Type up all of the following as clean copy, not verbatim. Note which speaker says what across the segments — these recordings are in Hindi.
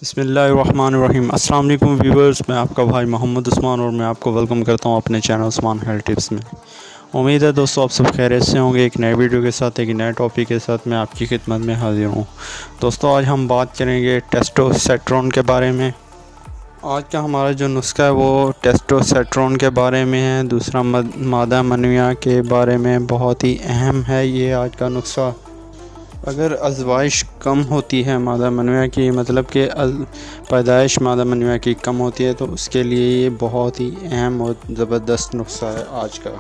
Speaker 1: बिस्मिल्लाहिर्रहमानिर्रहीम। अस्सलाम वालेकुम व्यूवर्स, मैं आपका भाई मोहम्मद उस्मान और मैं आपको वेलकम करता हूं अपने चैनल उस्मान हेल्थ टिप्स में। उम्मीद है दोस्तों आप सब खैरियत से होंगे। एक नए वीडियो के साथ, एक नए टॉपिक के साथ मैं आपकी खिदमत में हाजिर हूं। दोस्तों आज हम बात करेंगे टेस्टोस्टेरोन के बारे में। आज का हमारा जो नुस्खा है वो टेस्टोस्टेरोन के बारे में है। दूसरा मादा मनविया के बारे में बहुत ही अहम है ये आज का नुस्खा। अगर आजमाइश कम होती है मादा मनविया की, मतलब कि पैदाइश मादा मनविया की कम होती है, तो उसके लिए ये बहुत ही अहम और ज़बरदस्त नुस्खा है आज का।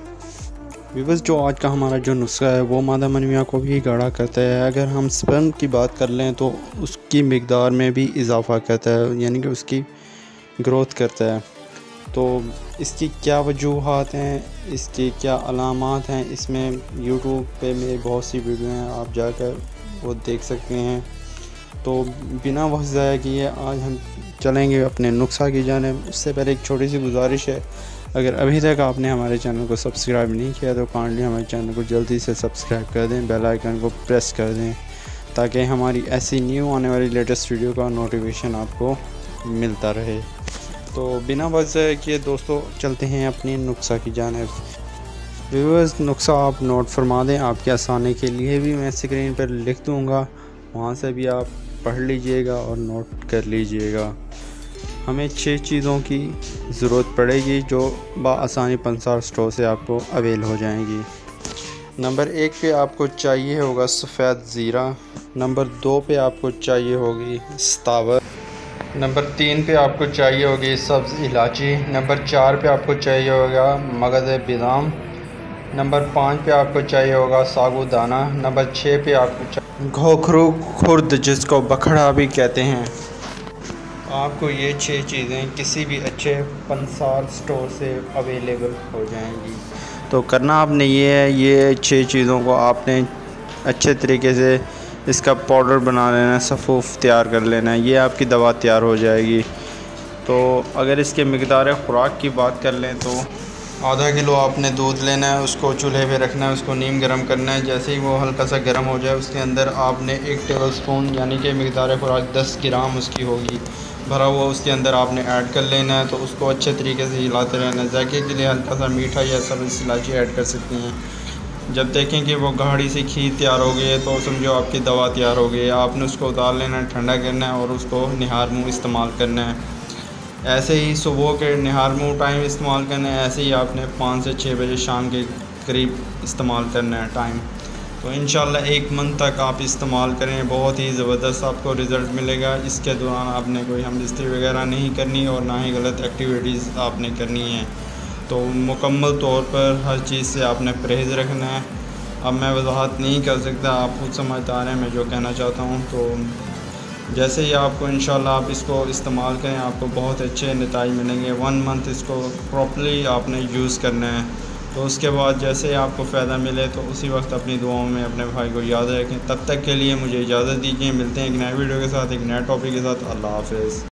Speaker 1: व्यूअर्स, जो आज का हमारा जो नुस्खा है वो मादा मनविया को भी गाढ़ा करता है। अगर हम स्पर्म की बात कर लें तो उसकी मिकदार में भी इजाफ़ा करता है, यानी कि उसकी ग्रोथ करता है। तो इसकी क्या वजूहात हैं, इसकी क्या अलामात हैं, इसमें यूट्यूब पे मेरी बहुत सी वीडियो हैं, आप जाकर वो देख सकते हैं। तो बिना वक्त ज़ाया किए आज हम चलेंगे अपने नुस्खा की जानिब। उससे पहले एक छोटी सी गुजारिश है, अगर अभी तक आपने हमारे चैनल को सब्सक्राइब नहीं किया तो काइंडली हमारे चैनल को जल्दी से सब्सक्राइब कर दें, बेल आइकन को प्रेस कर दें, ताकि हमारी ऐसी न्यू आने वाली लेटेस्ट वीडियो का नोटिफिकेशन आपको मिलता रहे। तो बिना वजह किए दोस्तों चलते हैं अपनी नुस्खा की जानिब। व्यूअर्स, नुस्खा आप नोट फरमा दें, आपके आसानी के लिए भी मैं स्क्रीन पर लिख दूंगा, वहाँ से भी आप पढ़ लीजिएगा और नोट कर लीजिएगा। हमें 6 चीज़ों की ज़रूरत पड़ेगी जो बआसानी पंसार स्टोर से आपको अवेल हो जाएंगी। नंबर 1 पे आपको चाहिए होगा सफ़ेद ज़ीरा। नंबर 2 पे आपको चाहिए होगी सतावर। नंबर 3 पे आपको चाहिए होगी सब्ज़ इलायची। नंबर 4 पे आपको चाहिए होगा मगज़ बादाम। नंबर 5 पे आपको चाहिए होगा साबूदाना। नंबर 6 पे आपको घोखरू खुर्द, जिसको बखड़ा भी कहते हैं। आपको ये 6 चीज़ें किसी भी अच्छे पंसार स्टोर से अवेलेबल हो जाएंगी। तो करना आपने ये है, ये 6 चीज़ों को आपने अच्छे तरीके से इसका पाउडर बना लेना है, सफ़ूफ़ तैयार कर लेना है, ये आपकी दवा तैयार हो जाएगी। तो अगर इसके मिक़दार ख़ुराक की बात कर लें तो आधा किलो आपने दूध लेना है, उसको चूल्हे पे रखना है, उसको नीम गर्म करना है। जैसे ही वो हल्का सा गर्म हो जाए उसके अंदर आपने 1 टेबलस्पून यानी कि मिक़दार ख़ुराक 10 ग्राम उसकी होगी भरा हुआ, उसके अंदर आपने ऐड कर लेना है। तो उसको अच्छे तरीके से हिलाते रहना है। जायके के लिए हल्का सा मीठा या सब्ज़ इलायची ऐड कर सकते हैं। जब देखें कि वो गाढ़ी सी खीर तैयार हो गई है तो समझो आपकी दवा तैयार हो गई है। आपने उसको उतार लेना है, ठंडा करना है और उसको निहार मुँह इस्तेमाल करना है। ऐसे ही सुबह के निहार मुँह टाइम इस्तेमाल करना है, ऐसे ही आपने 5 से 6 बजे शाम के करीब इस्तेमाल करना है टाइम। तो इंशाल्लाह 1 मंथ तक आप इस्तेमाल करें, बहुत ही ज़बरदस्त आपको रिज़ल्ट मिलेगा। इसके दौरान आपने कोई हमदस्ती वगैरह नहीं करनी और ना ही गलत एक्टिविटीज़ आपने करनी है। तो मुकम्मल तौर पर हर चीज़ से आपने परहेज़ रखना है। अब मैं वजाहत नहीं कर सकता, आप खुद समझदार हैं मैं जो कहना चाहता हूँ। तो जैसे ही आपको इंशाल्लाह आप इसको इस्तेमाल करें, आपको बहुत अच्छे नतीजे मिलेंगे। 1 मंथ इसको प्रॉपर्ली आपने यूज़ करना है। तो उसके बाद जैसे ही आपको फ़ायदा मिले तो उसी वक्त अपनी दुआओं में अपने भाई को याद रखें। तब तक के लिए मुझे इजाज़त दीजिए, मिलते हैं एक नए वीडियो के साथ, एक नए टॉपिक के साथ। अल्लाह हाफ़िज़।